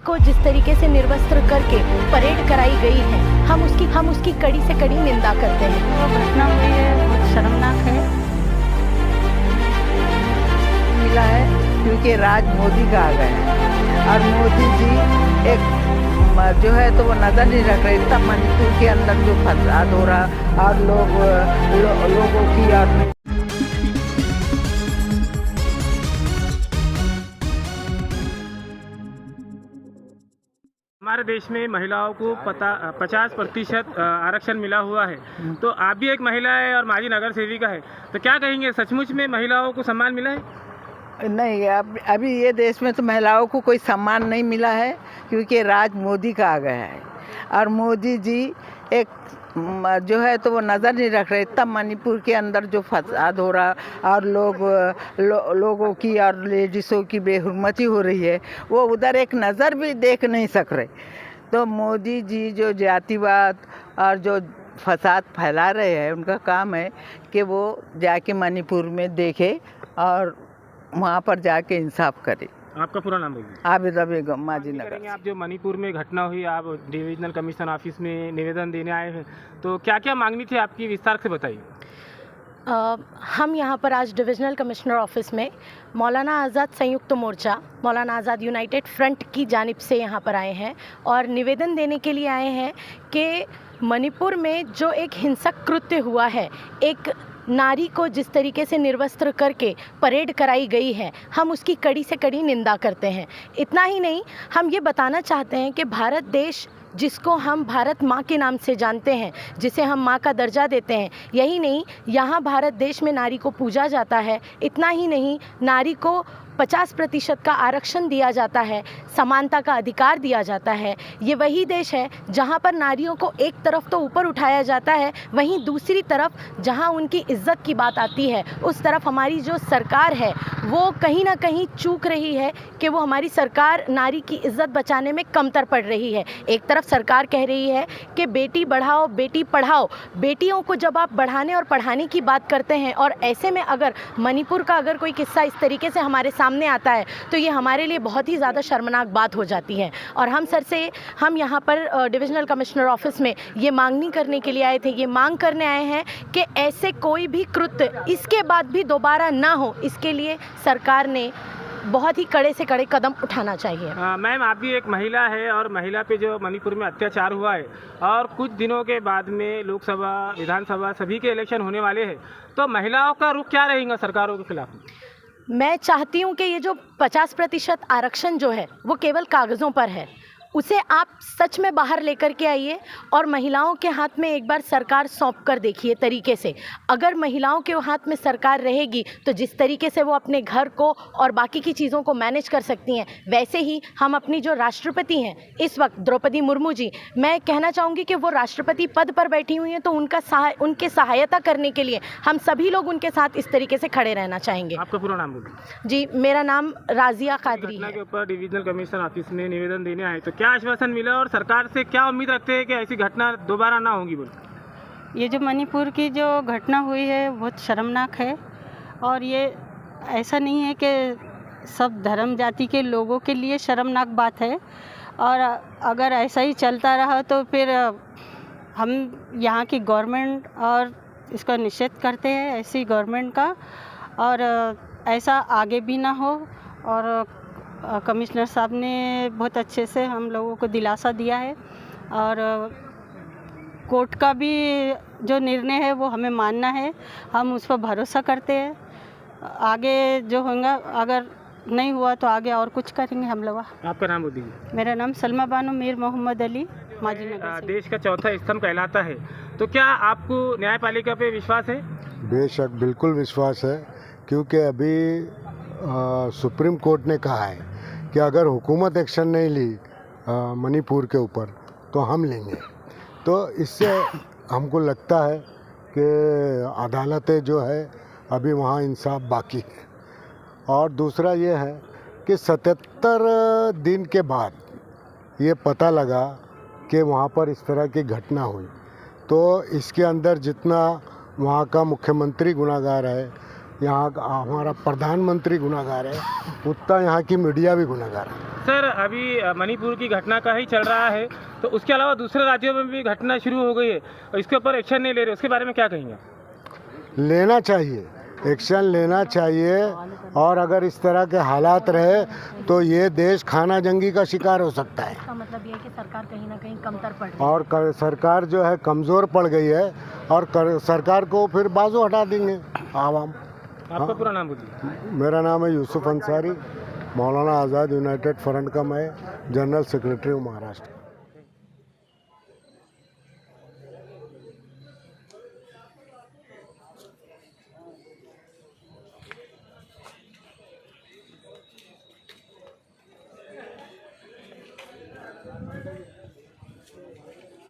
को जिस तरीके से निर्वस्त्र करके परेड कराई गई है, हम उसकी कड़ी से कड़ी निंदा करते हैं। वो घटना हुई है, बहुत शर्मनाक है। मिला है क्योंकि राज मोदी का आ गया है और मोदी जी एक जो है तो वो नजर नहीं रख रहे। इतना मणिपुर के अंदर जो फसाद हो रहा और लोगों की और हमारे देश में महिलाओं को 50% आरक्षण मिला हुआ है। तो आप भी एक महिला है और माजी नगर सेविका है, तो क्या कहेंगे, सचमुच में महिलाओं को सम्मान मिला है? नहीं, अभी ये देश में तो महिलाओं को कोई सम्मान नहीं मिला है क्योंकि राज मोदी का आ गया है और मोदी जी एक जो है तो वो नज़र नहीं रख रहे। इतना मणिपुर के अंदर जो फसाद हो रहा और लोगों की और लेडीज़ों की बेहुरमती हो रही है, वो उधर एक नज़र भी देख नहीं सक रहे। तो मोदी जी जो जातिवाद और जो फसाद फैला रहे हैं, उनका काम है कि वो जाके मणिपुर में देखे और वहाँ पर जाके इंसाफ करे। आपका पूरा नाम बोलिए। आबिदा बेगम, माजी नगर। आप जो मणिपुर में घटना हुई, आप डिविजनल कमिश्नर ऑफिस में निवेदन देने आए हैं, तो क्या क्या मांगनी थी आपकी, विस्तार से बताइए। हम यहाँ पर आज डिविजनल कमिश्नर ऑफिस में मौलाना आज़ाद संयुक्त मोर्चा, मौलाना आज़ाद यूनाइटेड फ्रंट की जानिब से यहाँ पर आए हैं और निवेदन देने के लिए आए हैं कि मणिपुर में जो एक हिंसक कृत्य हुआ है, एक नारी को जिस तरीके से निर्वस्त्र करके परेड कराई गई है, हम उसकी कड़ी से कड़ी निंदा करते हैं। इतना ही नहीं, हम ये बताना चाहते हैं कि भारत देश, जिसको हम भारत माँ के नाम से जानते हैं, जिसे हम माँ का दर्जा देते हैं, यही नहीं, यहाँ भारत देश में नारी को पूजा जाता है। इतना ही नहीं, नारी को 50% का आरक्षण दिया जाता है, समानता का अधिकार दिया जाता है। ये वही देश है जहाँ पर नारियों को एक तरफ तो ऊपर उठाया जाता है, वहीं दूसरी तरफ जहाँ उनकी इज्जत की बात आती है, उस तरफ हमारी जो सरकार है वो कहीं ना कहीं चूक रही है कि वो हमारी सरकार नारी की इज्जत बचाने में कमतर पड़ रही है। एक तरफ सरकार कह रही है कि बेटी बढ़ाओ, बेटी पढ़ाओ। बेटियों को जब आप बढ़ाने और पढ़ाने की बात करते हैं और ऐसे में अगर मणिपुर का अगर कोई किस्सा इस तरीके से हमारे सामने आता है तो ये हमारे लिए बहुत ही ज़्यादा शर्मनाक बात हो जाती है। और हम यहाँ पर डिविजनल कमिश्नर ऑफिस में ये मांगनी करने के लिए आए थे, ये मांग करने आए हैं कि ऐसे कोई भी कृत्य इसके बाद भी दोबारा ना हो, इसके लिए सरकार ने बहुत ही कड़े से कड़े कदम उठाना चाहिए। मैम, आप भी एक महिला है और महिला पे जो मणिपुर में अत्याचार हुआ है और कुछ दिनों के बाद में लोकसभा, विधानसभा सभी के इलेक्शन होने वाले हैं, तो महिलाओं का रुख क्या रहेगा सरकारों के खिलाफ? मैं चाहती हूँ कि ये जो 50% आरक्षण जो है वो केवल कागज़ों पर है, उसे आप सच में बाहर लेकर के आइए और महिलाओं के हाथ में एक बार सरकार सौंप कर देखिए तरीके से। अगर महिलाओं के हाथ में सरकार रहेगी तो जिस तरीके से वो अपने घर को और बाकी की चीज़ों को मैनेज कर सकती हैं, वैसे ही हम अपनी जो राष्ट्रपति हैं इस वक्त द्रौपदी मुर्मू जी, मैं कहना चाहूँगी कि वो राष्ट्रपति पद पर बैठी हुई हैं, तो उनके सहायता करने के लिए हम सभी लोग उनके साथ इस तरीके से खड़े रहना चाहेंगे। आपका पूरा नाम बोलिए। जी, मेरा नाम राजिया कादरी है। के ऊपर डिविजनल कमिश्नर ऑफिस में निवेदन देने आए, तो क्या आश्वासन मिला और सरकार से क्या उम्मीद रखते हैं कि ऐसी घटना दोबारा ना होगी? बोल, ये जो मणिपुर की जो घटना हुई है बहुत शर्मनाक है और ये ऐसा नहीं है कि सब धर्म जाति के लोगों के लिए शर्मनाक बात है। और अगर ऐसा ही चलता रहा तो फिर हम यहाँ की गवर्नमेंट और इसका निषेध करते हैं, ऐसी गवर्नमेंट का, और ऐसा आगे भी ना हो। और कमिश्नर साहब ने बहुत अच्छे से हम लोगों को दिलासा दिया है और कोर्ट का भी जो निर्णय है वो हमें मानना है, हम उस पर भरोसा करते हैं। आगे जो होगा, अगर नहीं हुआ तो आगे और कुछ करेंगे हम लोग। आपका नाम बताइए। मेरा नाम सलमा बानो मीर मोहम्मद अली, माजी नगर। देश का चौथा स्तंभ कहलाता है, तो क्या आपको न्यायपालिका पे विश्वास है? बेशक, बिल्कुल विश्वास है, क्योंकि अभी सुप्रीम कोर्ट ने कहा है कि अगर हुकूमत एक्शन नहीं ली मणिपुर के ऊपर तो हम लेंगे। तो इससे हमको लगता है कि अदालतें जो है अभी वहाँ इंसाफ बाकी है। और दूसरा ये है कि 77 दिन के बाद ये पता लगा कि वहाँ पर इस तरह की घटना हुई, तो इसके अंदर जितना वहाँ का मुख्यमंत्री गुनाहगार है यहाँ का हमारा प्रधानमंत्री गुनाहगार है, उतना यहाँ की मीडिया भी गुनाहगार है। सर अभी मणिपुर की घटना का ही चल रहा है, तो उसके अलावा दूसरे राज्यों में भी घटना शुरू हो गई है और इसके ऊपर एक्शन नहीं ले रहे, उसके बारे में क्या कहेंगे? लेना चाहिए, एक्शन लेना चाहिए। और अगर इस तरह के हालात रहे तो ये देश खाना जंगी का शिकार हो सकता है। इसका मतलब ये है कि सरकार कहीं ना कहीं कमतर पड़ रही और सरकार जो है कमज़ोर पड़ गई है और सरकार को फिर बाजू हटा देंगे आवाम। आपका पूरा नाम बोलिए। मेरा नाम है यूसुफ अंसारी, मौलाना आज़ाद यूनाइटेड फ्रंट का मैं जनरल सेक्रेटरी हूँ महाराष्ट्र।